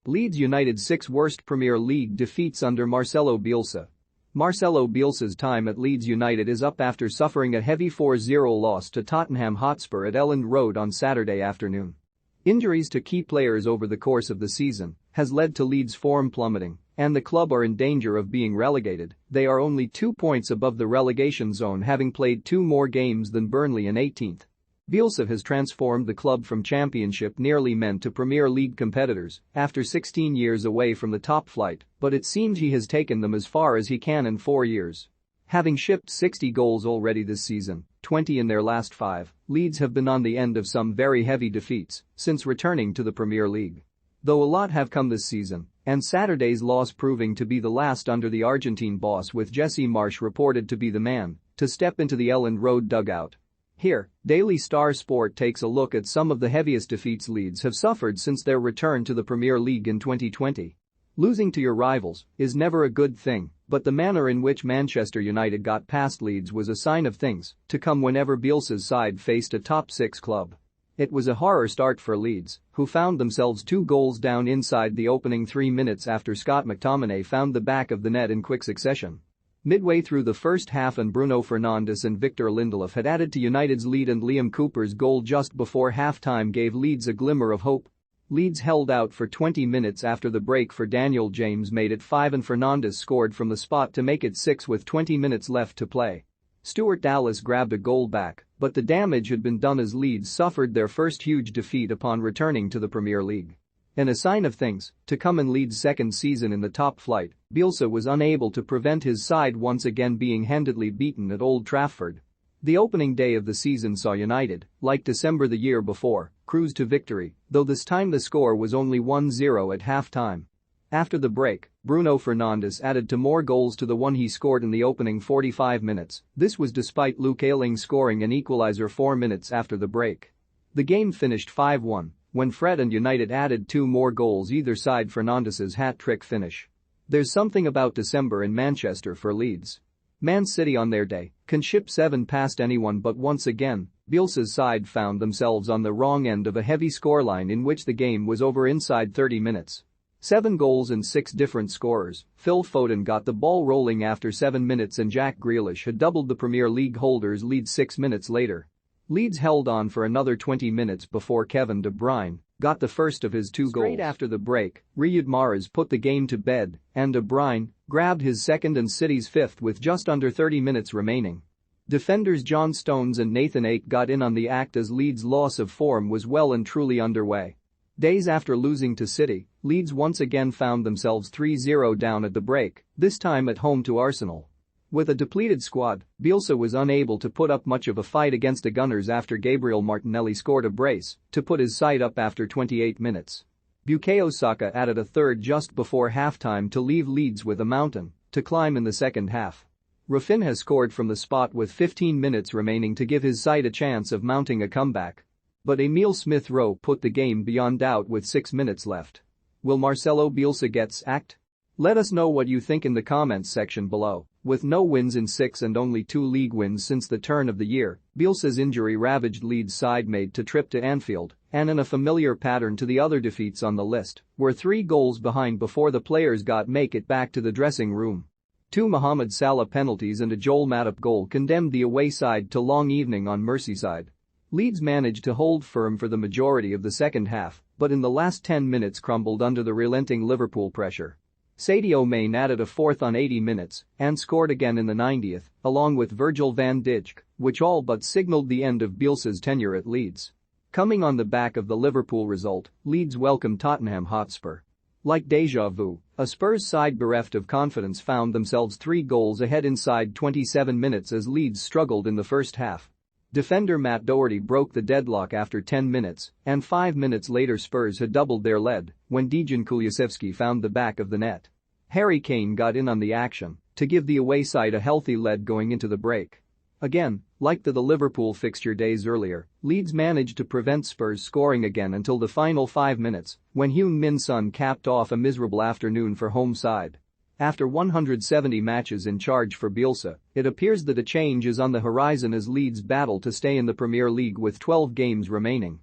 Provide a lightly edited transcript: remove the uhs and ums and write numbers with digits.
Leeds United's 6 worst Premier League defeats under Marcelo Bielsa. Marcelo Bielsa's time at Leeds United is up after suffering a heavy 4-0 loss to Tottenham Hotspur at Elland Road on Saturday afternoon. Injuries to key players over the course of the season has led to Leeds' form plummeting, and the club are in danger of being relegated. They are only 2 points above the relegation zone, having played 2 more games than Burnley in 18th. Bielsa has transformed the club from Championship nearly men to Premier League competitors after 16 years away from the top flight, but it seems he has taken them as far as he can in 4 years. Having shipped 60 goals already this season, 20 in their last 5, Leeds have been on the end of some very heavy defeats since returning to the Premier League. Though a lot have come this season, and Saturday's loss proving to be the last under the Argentine boss, with Jesse Marsch reported to be the man to step into the Elland Road dugout. Here, Daily Star Sport takes a look at some of the heaviest defeats Leeds have suffered since their return to the Premier League in 2020. Losing to your rivals is never a good thing, but the manner in which Manchester United got past Leeds was a sign of things to come whenever Bielsa's side faced a top-6 club. It was a horror start for Leeds, who found themselves 2 goals down inside the opening 3 minutes after Scott McTominay found the back of the net in quick succession. Midway through the first half, and Bruno Fernandes and Victor Lindelof had added to United's lead, and Liam Cooper's goal just before half-time gave Leeds a glimmer of hope. Leeds held out for 20 minutes after the break for Daniel James made it 5, and Fernandes scored from the spot to make it 6 with 20 minutes left to play. Stuart Dallas grabbed a goal back, but the damage had been done as Leeds suffered their first huge defeat upon returning to the Premier League. In a sign of things to come in Leeds' second season in the top flight, Bielsa was unable to prevent his side once again being handedly beaten at Old Trafford. The opening day of the season saw United, like December the year before, cruise to victory, though this time the score was only 1-0 at half-time. After the break, Bruno Fernandes added 2 more goals to the one he scored in the opening 45 minutes. This was despite Luke Ayling scoring an equaliser 4 minutes after the break. The game finished 5-1 when Fred and United added 2 more goals either side. Fernandes's hat-trick finish. There's something about December in Manchester for Leeds. Man City on their day can ship 7 past anyone, but once again, Bielsa's side found themselves on the wrong end of a heavy scoreline in which the game was over inside 30 minutes. 7 goals and 6 different scorers. Phil Foden got the ball rolling after 7 minutes, and Jack Grealish had doubled the Premier League holders' lead 6 minutes later. Leeds held on for another 20 minutes before Kevin De Bruyne got the first of his 2 goals. Straight after the break, Riyad Mahrez put the game to bed, and De Bruyne grabbed his second and City's 5th with just under 30 minutes remaining. Defenders John Stones and Nathan Ake got in on the act as Leeds' loss of form was well and truly underway. Days after losing to City, Leeds once again found themselves 3-0 down at the break, this time at home to Arsenal. With a depleted squad, Bielsa was unable to put up much of a fight against the Gunners after Gabriel Martinelli scored a brace to put his side up after 28 minutes. Bukayo Saka added a third just before halftime to leave Leeds with a mountain to climb in the second half. Rafinha scored from the spot with 15 minutes remaining to give his side a chance of mounting a comeback. But Emile Smith-Rowe put the game beyond doubt with 6 minutes left. Will Marcelo Bielsa get sacked? Let us know what you think in the comments section below. With no wins in 6 and only 2 league wins since the turn of the year, Bielsa's injury-ravaged Leeds side made to trip to Anfield, and in a familiar pattern to the other defeats on the list, were 3 goals behind before the players make it back to the dressing room. 2 Mohamed Salah penalties and a Joel Matip goal condemned the away side to long evening on Merseyside. Leeds managed to hold firm for the majority of the second half, but in the last 10 minutes crumbled under the relenting Liverpool pressure. Sadio Mane added a 4th on 80 minutes and scored again in the 90th, along with Virgil van Dijk, which all but signaled the end of Bielsa's tenure at Leeds. Coming on the back of the Liverpool result, Leeds welcomed Tottenham Hotspur. Like déjà vu, a Spurs side bereft of confidence found themselves 3 goals ahead inside 27 minutes as Leeds struggled in the first half. Defender Matt Doherty broke the deadlock after 10 minutes, and 5 minutes later Spurs had doubled their lead when Dejan Kulusevski found the back of the net. Harry Kane got in on the action to give the away side a healthy lead going into the break. Again, like the Liverpool fixture days earlier, Leeds managed to prevent Spurs scoring again until the final 5 minutes, when Heung-min Son capped off a miserable afternoon for home side. After 170 matches in charge for Bielsa, it appears that a change is on the horizon as Leeds battle to stay in the Premier League with 12 games remaining.